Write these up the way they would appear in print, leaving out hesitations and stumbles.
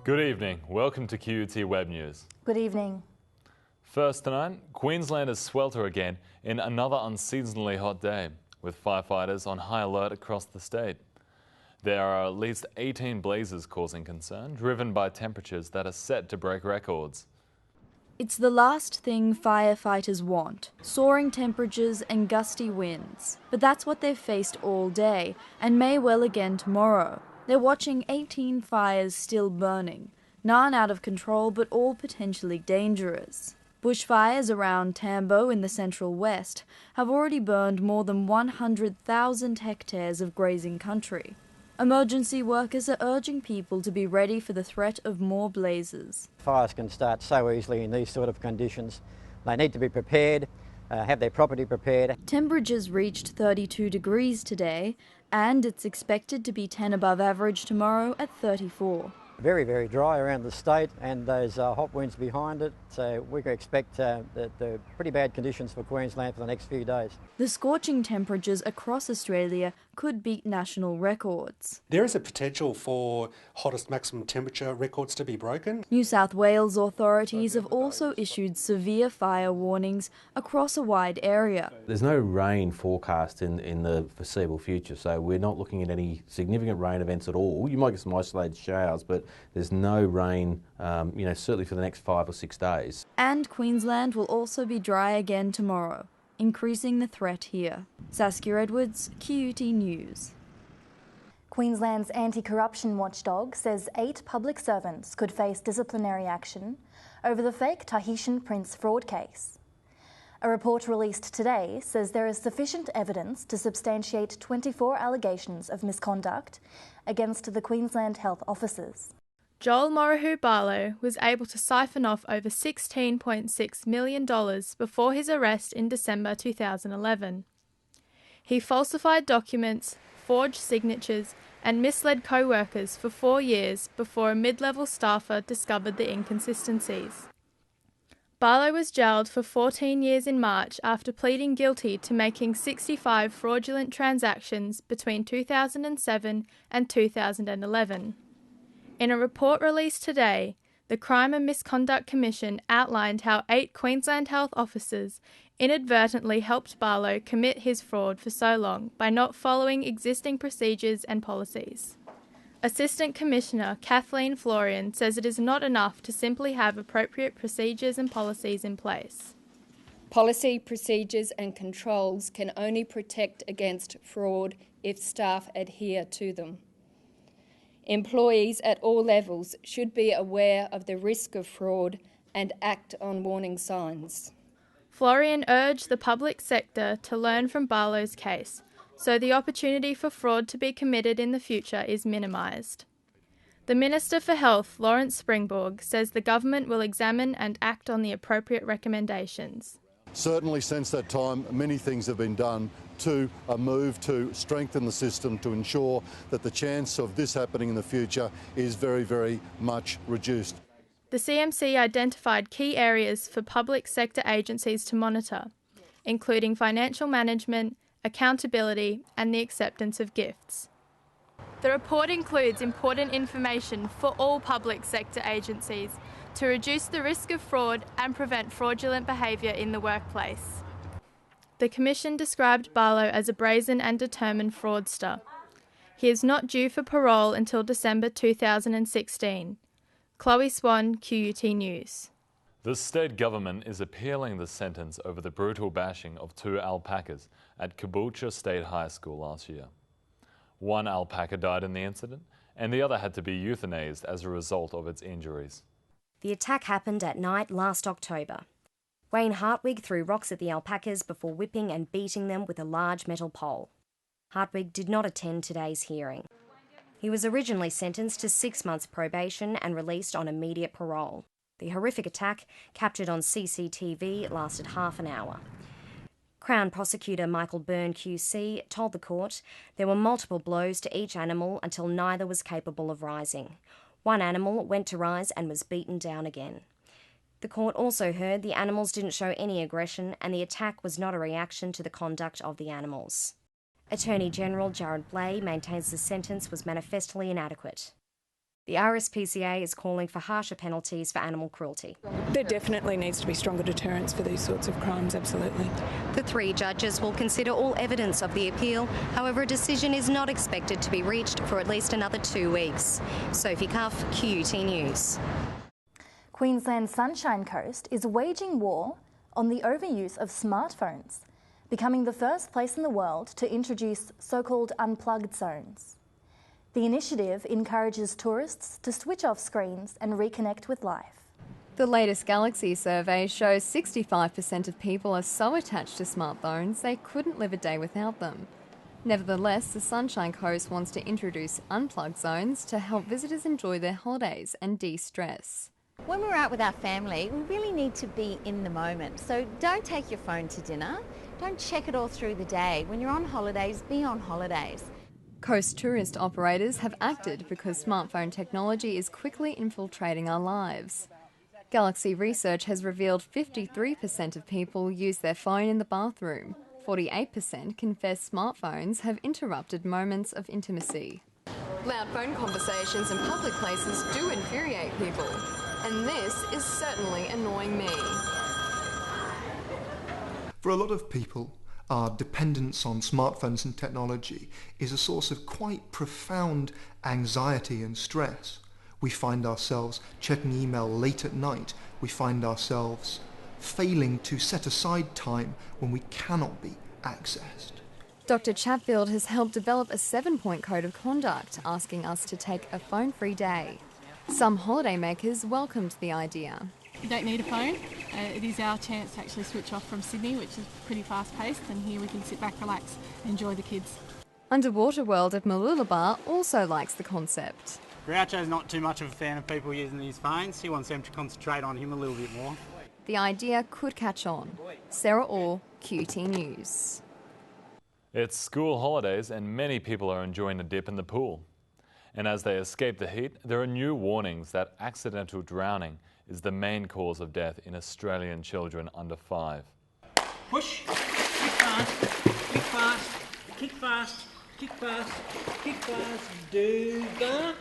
Good evening. Welcome to QUT Web News. Good evening. First tonight, Queenslanders swelter again in another unseasonably hot day, with firefighters on high alert across the state. There are at least 18 blazes causing concern, driven by temperatures that are set to break records. It's the last thing firefighters want, soaring temperatures and gusty winds. But that's what they've faced all day, and may well again tomorrow. They're watching 18 fires still burning, none out of control but all potentially dangerous. Bushfires around Tambo in the central west have already burned more than 100,000 hectares of grazing country. Emergency workers are urging people to be ready for the threat of more blazes. Fires can start so easily in these sort of conditions. They need to be prepared, have their property prepared. Temperatures reached 32 degrees today, and it's expected to be 10 above average tomorrow at 34. Very, very dry around the state, and those hot winds behind it, so we can expect the pretty bad conditions for Queensland for the next few days. The scorching temperatures across Australia could beat national records. There is a potential for hottest maximum temperature records to be broken. New South Wales authorities have also issued severe fire warnings across a wide area. There's no rain forecast in the foreseeable future, so we're not looking at any significant rain events at all. You might get some isolated showers, but there's no rain, certainly for the next 5 or 6 days. And Queensland will also be dry again tomorrow, increasing the threat here. Saskia Edwards, QUT News. Queensland's anti-corruption watchdog says 8 public servants could face disciplinary action over the fake Tahitian prince fraud case. A report released today says there is sufficient evidence to substantiate 24 allegations of misconduct against the Queensland health officers. Joel Morohu Barlow was able to siphon off over $16.6 million before his arrest in December 2011. He falsified documents, forged signatures, and misled co-workers for 4 years before a mid-level staffer discovered the inconsistencies. Barlow was jailed for 14 years in March after pleading guilty to making 65 fraudulent transactions between 2007 and 2011. In a report released today, the Crime and Misconduct Commission outlined how 8 Queensland health officers inadvertently helped Barlow commit his fraud for so long by not following existing procedures and policies. Assistant Commissioner Kathleen Florian says it is not enough to simply have appropriate procedures and policies in place. Policy, procedures and controls can only protect against fraud if staff adhere to them. Employees at all levels should be aware of the risk of fraud and act on warning signs. Florian urged the public sector to learn from Barlow's case, so the opportunity for fraud to be committed in the future is minimised. The Minister for Health, Lawrence Springborg, says the government will examine and act on the appropriate recommendations. Certainly since that time, many things have been done to move to strengthen the system to ensure that the chance of this happening in the future is very, very much reduced. The CMC identified key areas for public sector agencies to monitor, including financial management, accountability and the acceptance of gifts. The report includes important information for all public sector agencies to reduce the risk of fraud and prevent fraudulent behaviour in the workplace. The Commission described Barlow as a brazen and determined fraudster. He is not due for parole until December 2016. Chloe Swan, QUT News. The state government is appealing the sentence over the brutal bashing of 2 alpacas at Caboolture State High School last year. One alpaca died in the incident, and the other had to be euthanized as a result of its injuries. The attack happened at night last October. Wayne Hartwig threw rocks at the alpacas before whipping and beating them with a large metal pole. Hartwig did not attend today's hearing. He was originally sentenced to 6 months probation and released on immediate parole. The horrific attack, captured on CCTV, lasted half an hour. Crown Prosecutor Michael Byrne QC told the court there were multiple blows to each animal until neither was capable of rising. One animal went to rise and was beaten down again. The court also heard the animals didn't show any aggression and the attack was not a reaction to the conduct of the animals. Attorney General Jared Blay maintains the sentence was manifestly inadequate. The RSPCA is calling for harsher penalties for animal cruelty. There definitely needs to be stronger deterrents for these sorts of crimes, absolutely. The 3 judges will consider all evidence of the appeal. However, a decision is not expected to be reached for at least another 2 weeks. Sophie Cuff, QUT News. Queensland's Sunshine Coast is waging war on the overuse of smartphones, becoming the first place in the world to introduce so-called unplugged zones. The initiative encourages tourists to switch off screens and reconnect with life. The latest Galaxy survey shows 65% of people are so attached to smartphones they couldn't live a day without them. Nevertheless, the Sunshine Coast wants to introduce unplugged zones to help visitors enjoy their holidays and de-stress. When we're out with our family, we really need to be in the moment. So don't take your phone to dinner. Don't check it all through the day. When you're on holidays, be on holidays. Coast tourist operators have acted because smartphone technology is quickly infiltrating our lives. Galaxy research has revealed 53% of people use their phone in the bathroom. 48% confess smartphones have interrupted moments of intimacy. Loud phone conversations in public places do infuriate people, and this is certainly annoying me. For a lot of people, our dependence on smartphones and technology is a source of quite profound anxiety and stress. We find ourselves checking email late at night. We find ourselves failing to set aside time when we cannot be accessed. Dr. Chatfield has helped develop a 7-point code of conduct, asking us to take a phone-free day. Some holidaymakers welcomed the idea. You don't need a phone. It is our chance to actually switch off from Sydney, which is pretty fast-paced, and here we can sit back, relax, and enjoy the kids. Underwater World at Mooloolaba also likes the concept. Groucho's not too much of a fan of people using his phones. He wants them to concentrate on him a little bit more. The idea could catch on. Sarah Orr, QUT News. It's school holidays and many people are enjoying a dip in the pool. And as they escape the heat, there are new warnings that accidental drowning is the main cause of death in Australian children under 5. Push, kick fast, kick fast, kick fast, kick fast, kick fast, do the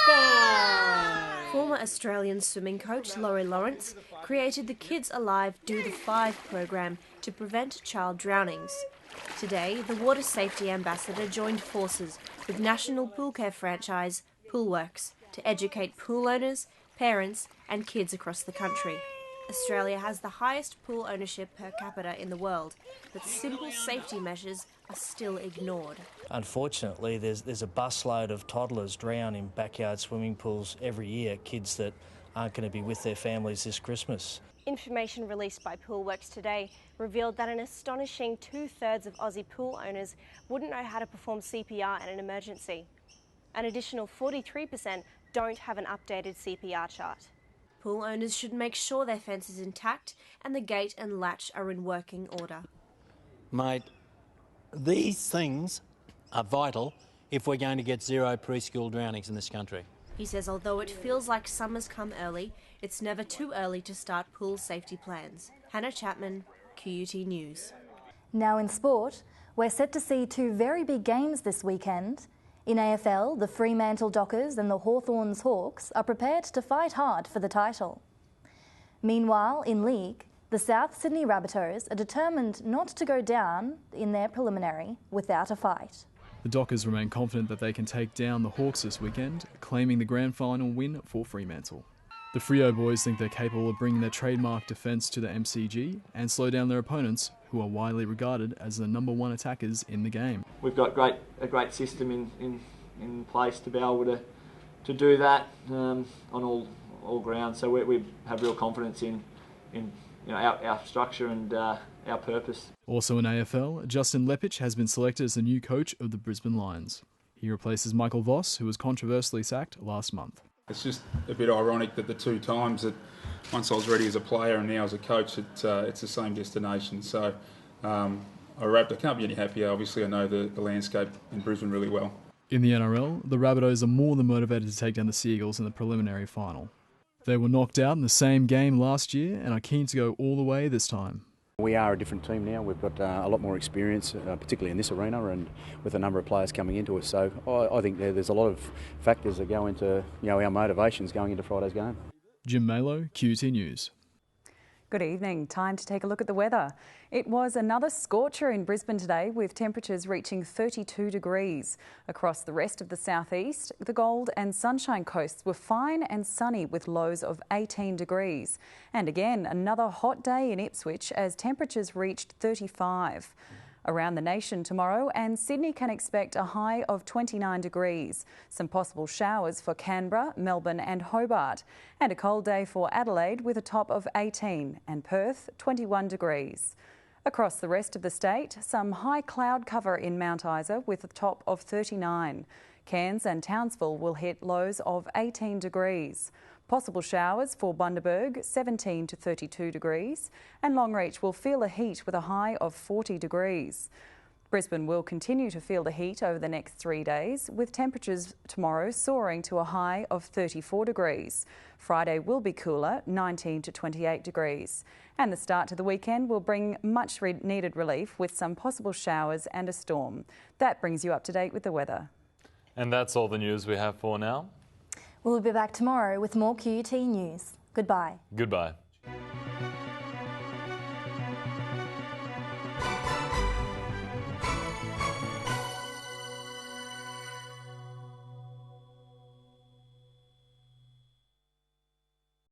5. Former Australian swimming coach Laurie Lawrence created the Kids Alive Do the 5 program to prevent child drownings. Today, the water safety ambassador joined forces with national pool care franchise Poolworks to educate pool owners, parents and kids across the country. Australia has the highest pool ownership per capita in the world, but simple safety measures are still ignored. Unfortunately, there's a busload of toddlers drown in backyard swimming pools every year, kids that aren't going to be with their families this Christmas. Information released by Poolworks today revealed that an astonishing 2/3 of Aussie pool owners wouldn't know how to perform CPR in an emergency. An additional 43% don't have an updated CPR chart. Pool owners should make sure their fence is intact and the gate and latch are in working order. Mate, these things are vital if we're going to get zero preschool drownings in this country. He says although it feels like summer's come early, it's never too early to start pool safety plans. Hannah Chapman, QUT News. Now in sport, we're set to see 2 very big games this weekend. In AFL, the Freemantle Dockers and the Hawthorn Hawks are prepared to fight hard for the title. Meanwhile, in League, the South Sydney Rabbitohs are determined not to go down in their preliminary without a fight. The Dockers remain confident that they can take down the Hawks this weekend, claiming the grand final win for Fremantle. The Freo boys think they're capable of bringing their trademark defence to the MCG and slow down their opponents, who are widely regarded as the #1 attackers in the game. We've got a great system in place to be able to do that on all grounds. So we have real confidence in our structure and our purpose. Also in AFL, Justin Lepich has been selected as the new coach of the Brisbane Lions. He replaces Michael Voss, who was controversially sacked last month. It's just a bit ironic that the 2 times that once I was ready as a player and now as a coach, it's the same destination. So I can't be any happier. Obviously, I know the landscape in Brisbane really well. In the NRL, the Rabbitohs are more than motivated to take down the Seagulls in the preliminary final. They were knocked out in the same game last year and are keen to go all the way this time. We are a different team now. We've got a lot more experience, particularly in this arena, and with a number of players coming into us. So I think there's a lot of factors that go into our motivations going into Friday's game. Jim Malo, QUT News. Good evening. Time to take a look at the weather. It was another scorcher in Brisbane today, with temperatures reaching 32 degrees. Across the rest of the southeast, the Gold and Sunshine Coasts were fine and sunny with lows of 18 degrees. And again, another hot day in Ipswich as temperatures reached 35. Around the nation tomorrow, and Sydney can expect a high of 29 degrees. Some possible showers for Canberra, Melbourne and Hobart. And a cold day for Adelaide with a top of 18, and Perth 21 degrees. Across the rest of the state, some high cloud cover in Mount Isa with a top of 39. Cairns and Townsville will hit lows of 18 degrees. Possible showers for Bundaberg, 17 to 32 degrees, and Longreach will feel the heat with a high of 40 degrees. Brisbane will continue to feel the heat over the next 3 days, with temperatures tomorrow soaring to a high of 34 degrees. Friday will be cooler, 19 to 28 degrees. And the start to the weekend will bring much needed relief with some possible showers and a storm. That brings you up to date with the weather. And that's all the news we have for now. We'll be back tomorrow with more QUT news. Goodbye. Goodbye.